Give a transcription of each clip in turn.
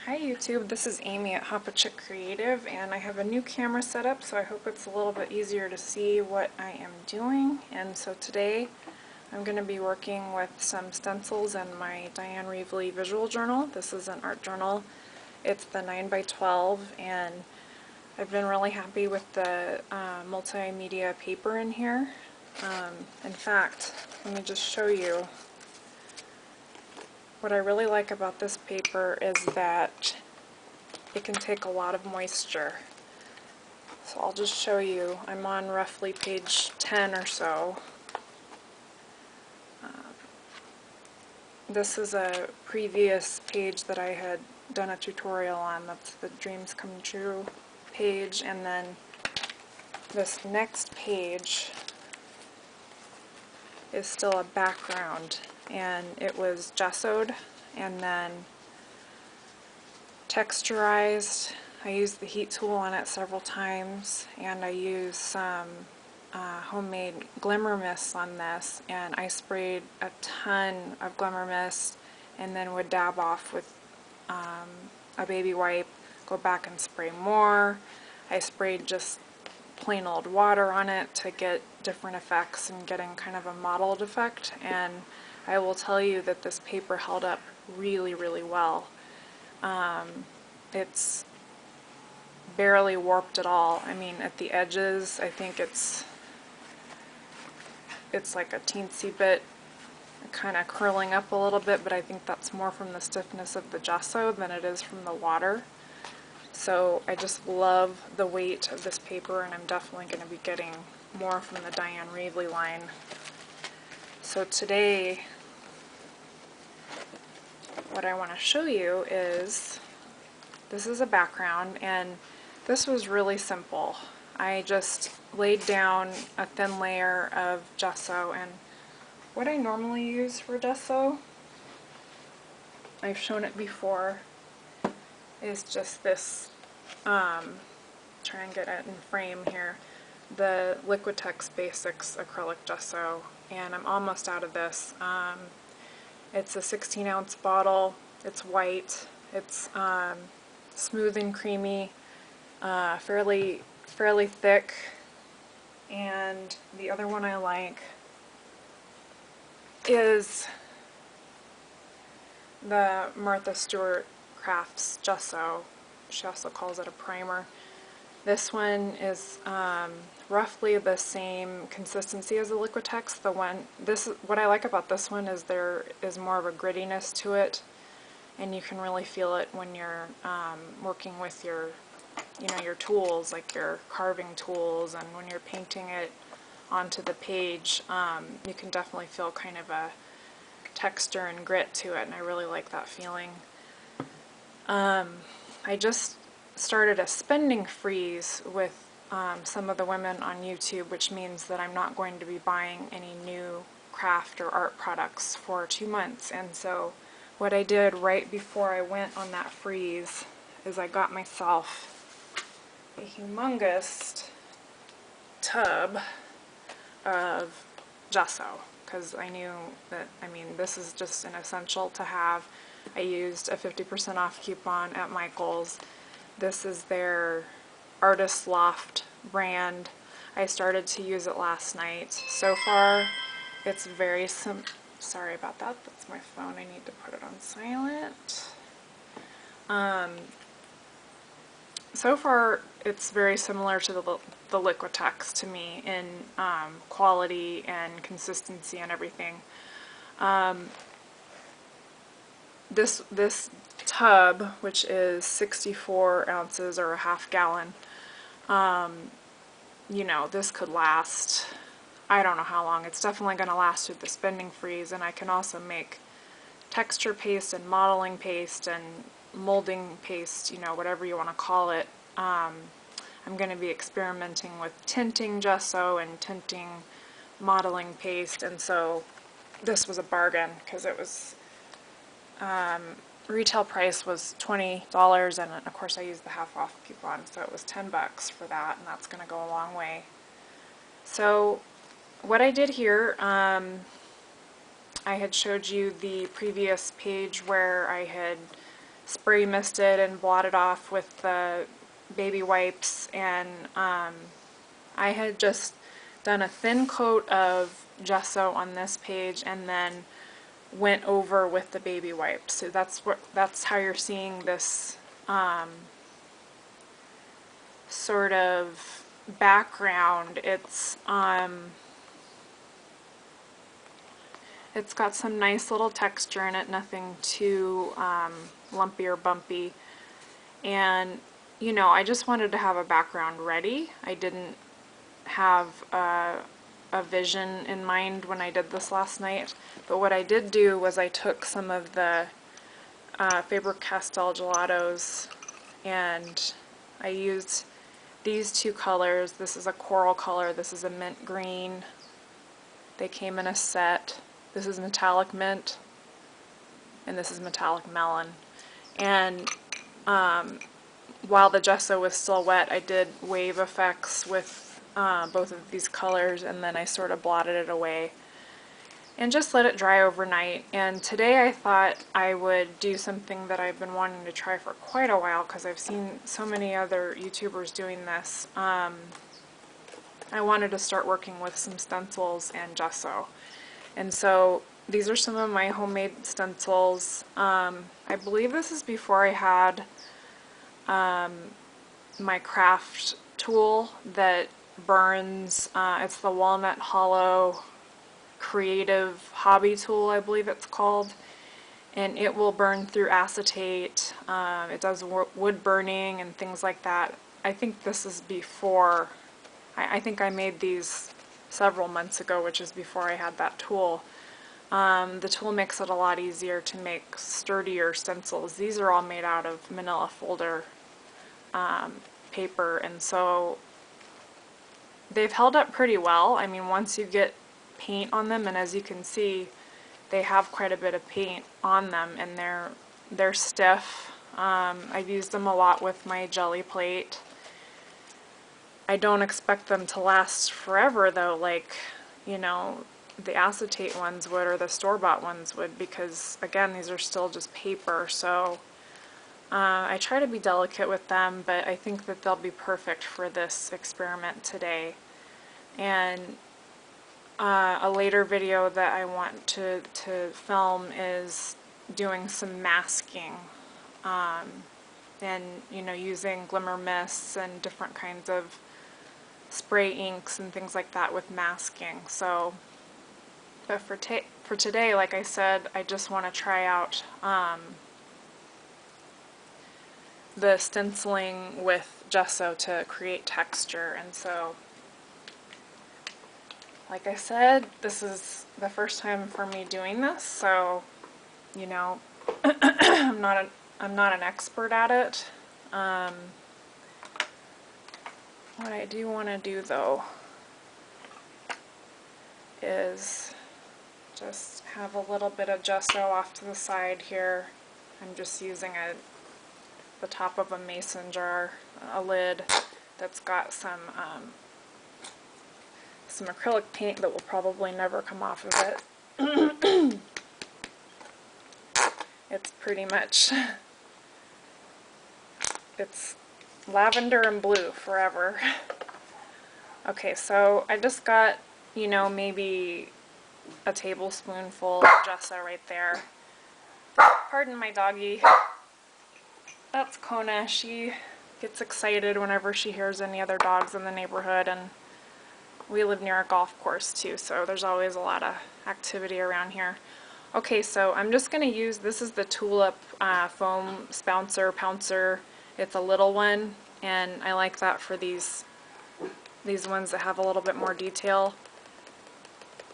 Hi YouTube, this is Amy at Chick Creative, and I have a new camera set up, so I hope it's a little bit easier to see what I am doing. And so today I'm going to be working with some stencils in my Dyan Reaveley visual journal. This is an art journal. It's the 9x12, and I've been really happy with the multimedia paper in here. In fact, let me just show you. What I really like about this paper is that it can take a lot of moisture. So I'll just show you. I'm on roughly page 10 or so. This is a previous page that I had done a tutorial on. That's the Dreams Come True page, and then this next page is still a background, and it was gessoed and then texturized. I used the heat tool on it several times, and I used some homemade glimmer mist on this, and I sprayed a ton of glimmer mist and then would dab off with a baby wipe, go back and spray more. I sprayed just plain old water on it to get different effects and getting kind of a mottled effect, and I will tell you that this paper held up really, really well. It's barely warped at all. I mean, at the edges, I think it's like a teensy bit kind of curling up a little bit, but I think that's more from the stiffness of the gesso than it is from the water. So I just love the weight of this paper, and I'm definitely going to be getting more from the Dyan Reaveley line. So today, what I want to show you is, this is a background, and this was really simple. I just laid down a thin layer of gesso, and what I normally use for gesso, I've shown it before, is just this, try and get it in frame here, the Liquitex Basics acrylic gesso, and I'm almost out of this. It's a 16-ounce bottle, it's white, it's smooth and creamy, fairly thick, and the other one I like is the Martha Stewart Crafts Gesso. She also calls it a primer. This one is roughly the same consistency as the Liquitex. What I like about this one is there is more of a grittiness to it, and you can really feel it when you're working with your tools, like your carving tools, and when you're painting it onto the page, you can definitely feel kind of a texture and grit to it, and I really like that feeling. I just started a spending freeze with some of the women on YouTube, which means that I'm not going to be buying any new craft or art products for 2 months. And so what I did right before I went on that freeze is I got myself a humongous tub of gesso, because I knew that, I mean, this is just an essential to have. I used a 50% off coupon at Michael's. This is their Artist Loft brand. I started to use it last night. So far, it's very sorry about that, that's my phone. I need to put it on silent. So far, it's very similar to the Liquitex to me in quality and consistency and everything. This tub, which is 64 ounces or a half gallon, you know, this could last, I don't know how long. It's definitely going to last through the spending freeze, and I can also make texture paste and modeling paste and molding paste, you know, whatever you want to call it. I'm going to be experimenting with tinting gesso and tinting modeling paste, and so this was a bargain because it was retail price was $20, and of course I used the half off coupon, so it was $10 for that, and that's going to go a long way. So what I did here, I had showed you the previous page where I had spray misted and blotted off with the baby wipes, and I had just done a thin coat of gesso on this page and then went over with the baby wipes. So that's how you're seeing this sort of background. It's got some nice little texture in it, nothing too lumpy or bumpy. And, you know, I just wanted to have a background ready. I didn't have a vision in mind when I did this last night. But what I did do was I took some of the Faber-Castell gelatos and I used these two colors. This is a coral color, this is a mint green. They came in a set. This is metallic mint, and this is metallic melon. And while the gesso was still wet, I did wave effects with both of these colors, and then I sort of blotted it away and just let it dry overnight. And today I thought I would do something that I've been wanting to try for quite a while because I've seen so many other YouTubers doing this. I wanted to start working with some stencils and gesso. And so these are some of my homemade stencils. I believe this is before I had my craft tool that burns. It's the Walnut Hollow Creative Hobby Tool, I believe it's called. And it will burn through acetate. It does wood burning and things like that. I think this is before, I think I made these several months ago, which is before I had that tool. The tool makes it a lot easier to make sturdier stencils. These are all made out of manila folder paper, and so they've held up pretty well. I mean, once you get paint on them, and as you can see, they have quite a bit of paint on them, and they're stiff. I've used them a lot with my jelly plate. I don't expect them to last forever though, like, you know, the acetate ones would or the store-bought ones would, because again, these are still just paper. So I try to be delicate with them, but I think that they'll be perfect for this experiment today. And a later video that I want to film is doing some masking and, you know, using glimmer mists and different kinds of spray inks and things like that with masking. So, but for today, like I said, I just want to try out the stenciling with gesso to create texture. And so, like I said, this is the first time for me doing this, so, you know, I'm not an expert at it. What I do want to do though is just have a little bit of gesso off to the side here. I'm just using the top of a mason jar, a lid that's got some acrylic paint that will probably never come off of it. It's pretty much, it's lavender and blue forever. Okay, so I just got, you know, maybe a tablespoonful of gesso right there. Pardon my doggy. That's Kona. She gets excited whenever she hears any other dogs in the neighborhood, and we live near a golf course too, so there's always a lot of activity around here. Okay, so I'm just going to use, this is the Tulip foam pouncer. It's a little one, and I like that for these ones that have a little bit more detail.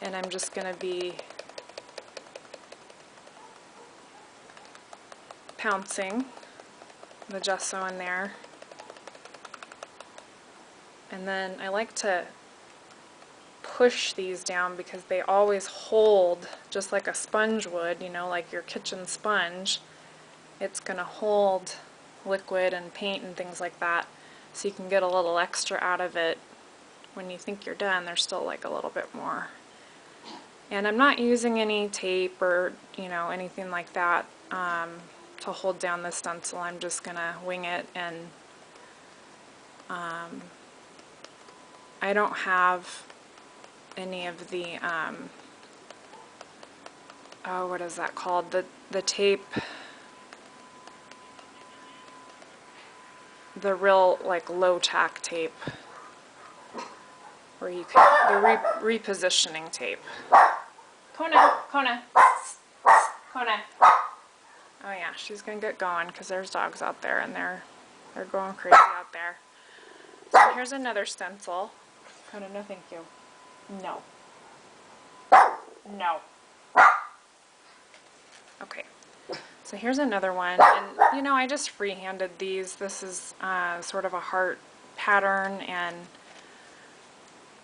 And I'm just going to be pouncing the gesso in there. And then I like to push these down because they always hold just like a sponge would, you know, like your kitchen sponge. It's going to hold liquid and paint and things like that, so you can get a little extra out of it. When you think you're done, there's still like a little bit more. And I'm not using any tape or, you know, anything like that. to hold down the stencil. I'm just gonna wing it, and I don't have any of the oh, what is that called? The tape, the real like low tack tape, where you can, the repositioning tape. Kona, Kona, Kona. Oh yeah, she's gonna get going because there's dogs out there and they're going crazy out there. So here's another stencil. Kona, no thank you. No. No. Okay. So here's another one, and you know, I just freehanded these. This is sort of a heart pattern and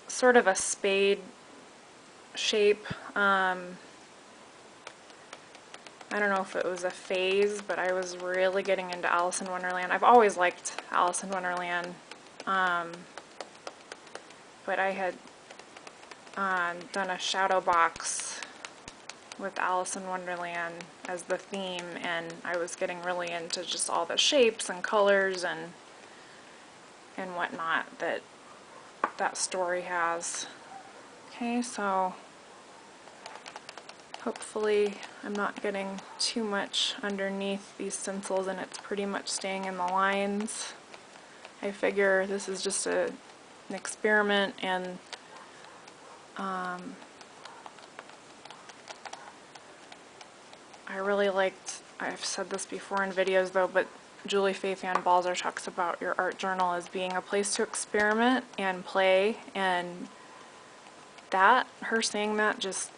sort of a spade shape. I don't know if it was a phase, but I was really getting into Alice in Wonderland. I've always liked Alice in Wonderland, but I had done a shadow box with Alice in Wonderland as the theme, and I was getting really into just all the shapes and colors and whatnot that story has. Okay, so hopefully I'm not getting too much underneath these stencils and it's pretty much staying in the lines. I figure this is just an experiment, and I really liked, I've said this before in videos though, but Julie Faith Ann Balzer talks about your art journal as being a place to experiment and play, and her saying that just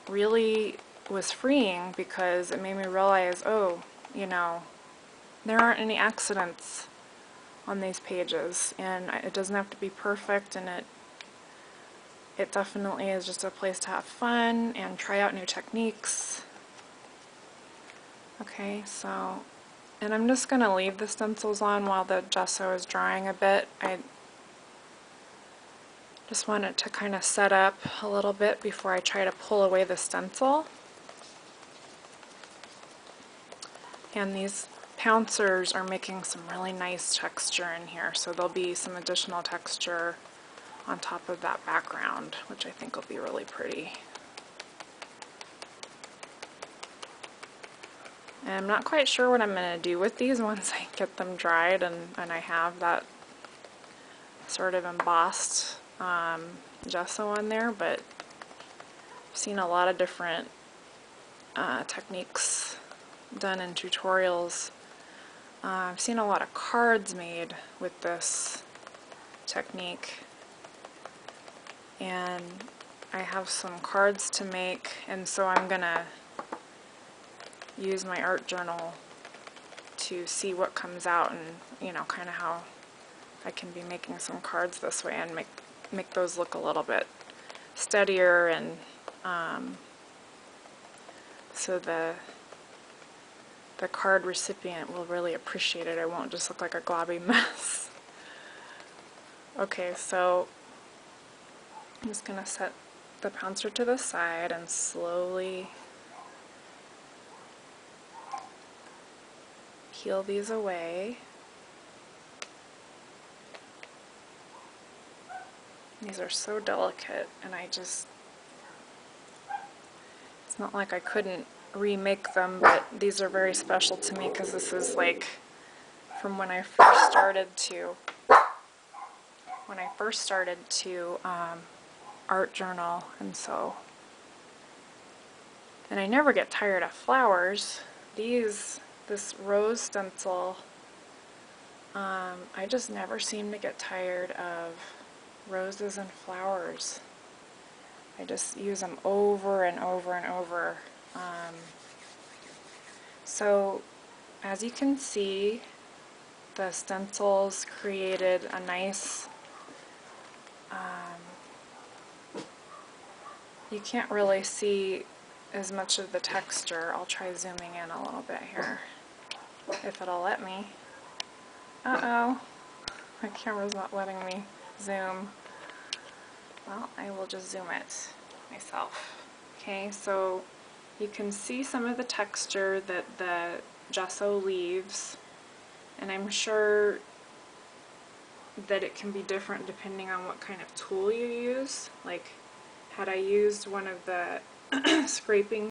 really was freeing because it made me realize, oh, you know, there aren't any accidents on these pages, and it doesn't have to be perfect, and it definitely is just a place to have fun and try out new techniques. Okay, so, and I'm just going to leave the stencils on while the gesso is drying a bit. I just want it to kind of set up a little bit before I try to pull away the stencil. And these pouncers are making some really nice texture in here, so there'll be some additional texture on top of that background, which I think will be really pretty. And I'm not quite sure what I'm going to do with these once I get them dried and I have that sort of embossed gesso on there, but I've seen a lot of different techniques done in tutorials. I've seen a lot of cards made with this technique, and I have some cards to make, and so I'm gonna use my art journal to see what comes out, and you know, kind of how I can be making some cards this way and make those look a little bit steadier, and so the card recipient will really appreciate it. It won't just look like a globby mess. Okay, so I'm just going to set the pouncer to the side and slowly peel these away. These are so delicate, and it's not like I couldn't remake them, but these are very special to me because this is like from when I first started to art journal, and I never get tired of flowers. This rose stencil, I just never seem to get tired of roses and flowers. I just use them over and over and over. So as you can see, the stencils created a nice, you can't really see as much of the texture. I'll try zooming in a little bit here, if it'll let me. Uh-oh, my camera's not letting me zoom. Well, I will just zoom it myself. Okay, so you can see some of the texture that the gesso leaves, and I'm sure that it can be different depending on what kind of tool you use. Like, had I used one of the scraping